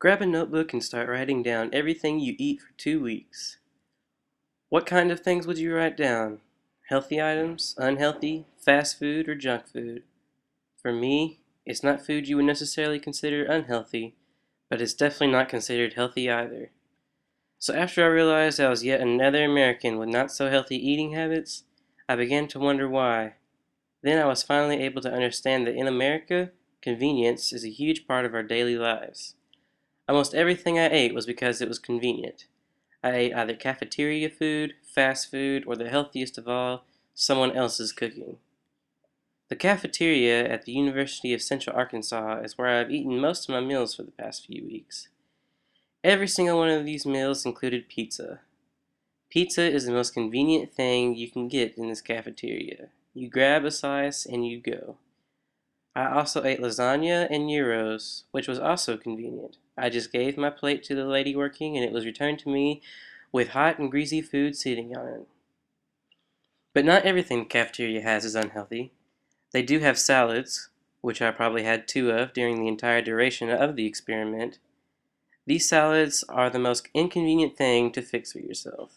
Grab a notebook and start writing down everything you eat for 2 weeks. What kind of things would you write down? Healthy items, unhealthy, fast food, or junk food? For me, it's not food you would necessarily consider unhealthy, but it's definitely not considered healthy either. So after I realized I was yet another American with not so healthy eating habits, I began to wonder why. Then I was finally able to understand that in America, convenience is a huge part of our daily lives. Almost everything I ate was because it was convenient. I ate either cafeteria food, fast food, or the healthiest of all, someone else's cooking. The cafeteria at the University of Central Arkansas is where I've eaten most of my meals for the past few weeks. Every single one of these meals included pizza. Pizza is the most convenient thing you can get in this cafeteria. You grab a slice and you go. I also ate lasagna and gyros, which was also convenient. I just gave my plate to the lady working and it was returned to me with hot and greasy food sitting on it. But not everything the cafeteria has is unhealthy. They do have salads, which I probably had two of during the entire duration of the experiment. These salads are the most inconvenient thing to fix for yourself.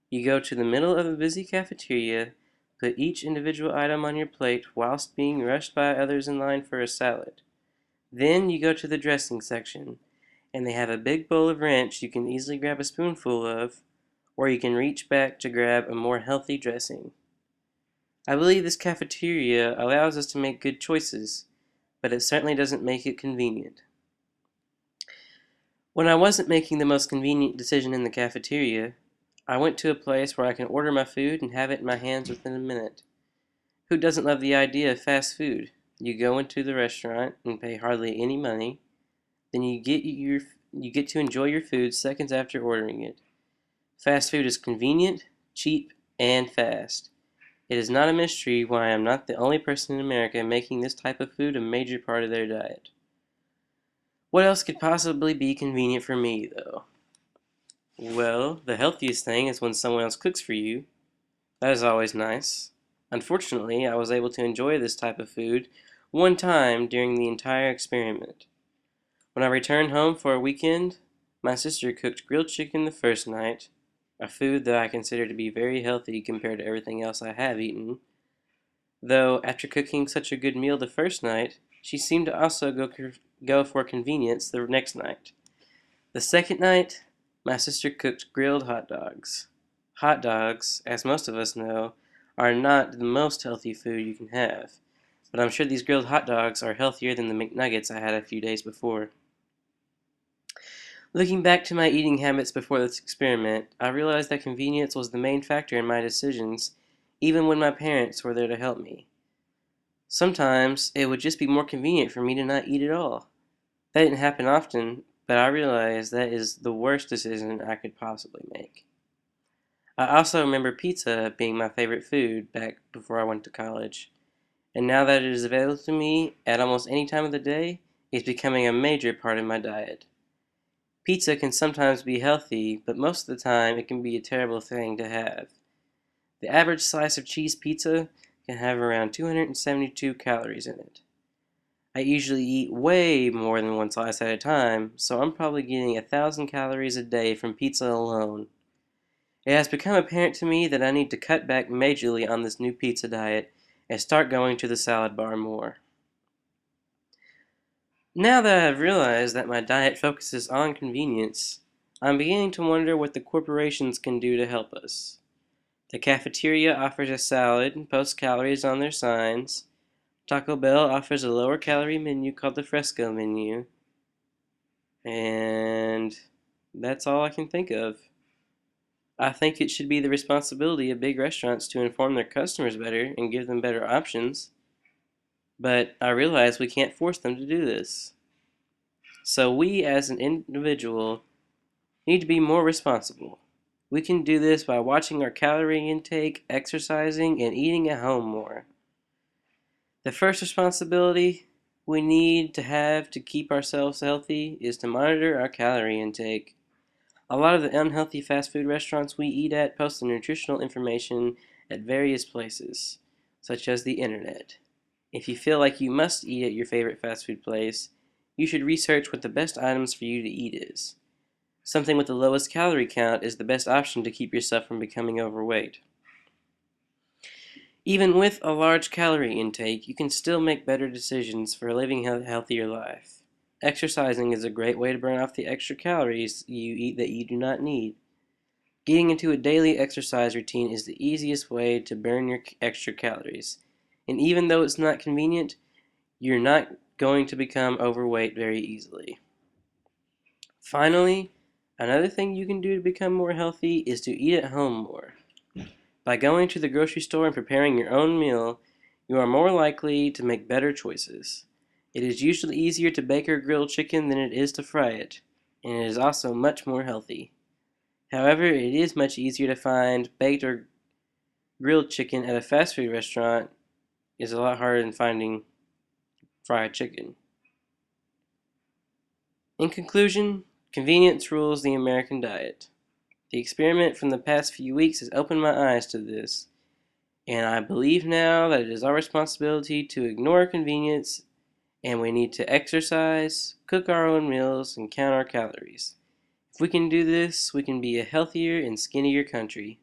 You go to the middle of a busy cafeteria, put each individual item on your plate whilst being rushed by others in line for a salad. Then you go to the dressing section, and they have a big bowl of ranch you can easily grab a spoonful of, or you can reach back to grab a more healthy dressing. I believe this cafeteria allows us to make good choices, but it certainly doesn't make it convenient. When I wasn't making the most convenient decision in the cafeteria, I went to a place where I can order my food and have it in my hands within a minute. Who doesn't love the idea of fast food? You go into the restaurant and pay hardly any money, then you get to enjoy your food seconds after ordering it. Fast food is convenient, cheap, and fast. It is not a mystery why I am not the only person in America making this type of food a major part of their diet. What else could possibly be convenient for me, though? Well, the healthiest thing is when someone else cooks for you. That is always nice. Unfortunately, I was able to enjoy this type of food one time during the entire experiment. When I returned home for a weekend, my sister cooked grilled chicken the first night, a food that I consider to be very healthy compared to everything else I have eaten. Though, after cooking such a good meal the first night, she seemed to also go for convenience the next night. The second night, my sister cooked grilled hot dogs. Hot dogs, as most of us know, are not the most healthy food you can have, but I'm sure these grilled hot dogs are healthier than the McNuggets I had a few days before. Looking back to my eating habits before this experiment, I realized that convenience was the main factor in my decisions, even when my parents were there to help me. Sometimes it would just be more convenient for me to not eat at all. That didn't happen often, but I realized that is the worst decision I could possibly make. I also remember pizza being my favorite food back before I went to college, and now that it is available to me at almost any time of the day, it's becoming a major part of my diet. Pizza can sometimes be healthy, but most of the time it can be a terrible thing to have. The average slice of cheese pizza can have around 272 calories in it. I usually eat way more than one slice at a time, so I'm probably getting 1,000 calories a day from pizza alone. It has become apparent to me that I need to cut back majorly on this new pizza diet and start going to the salad bar more. Now that I have realized that my diet focuses on convenience, I'm beginning to wonder what the corporations can do to help us. The cafeteria offers a salad and posts calories on their signs. Taco Bell offers a lower calorie menu called the Fresco menu. And that's all I can think of. I think it should be the responsibility of big restaurants to inform their customers better and give them better options. But I realize we can't force them to do this. So we as an individual need to be more responsible. We can do this by watching our calorie intake, exercising, and eating at home more. The first responsibility we need to have to keep ourselves healthy is to monitor our calorie intake. A lot of the unhealthy fast food restaurants we eat at post the nutritional information at various places, such as the internet. If you feel like you must eat at your favorite fast food place, you should research what the best items for you to eat is. Something with the lowest calorie count is the best option to keep yourself from becoming overweight. Even with a large calorie intake, you can still make better decisions for living a healthier life. Exercising is a great way to burn off the extra calories you eat that you do not need. Getting into a daily exercise routine is the easiest way to burn your extra calories. And even though it's not convenient, you're not going to become overweight very easily. Finally, another thing you can do to become more healthy is to eat at home more. By going to the grocery store and preparing your own meal, you are more likely to make better choices. It is usually easier to bake or grill chicken than it is to fry it, and it is also much more healthy. However, it is much easier to find baked or grilled chicken at a fast food restaurant is a lot harder than finding fried chicken. In conclusion, convenience rules the American diet. The experiment from the past few weeks has opened my eyes to this, and I believe now that it is our responsibility to ignore convenience and we need to exercise, cook our own meals, and count our calories. If we can do this, we can be a healthier and skinnier country.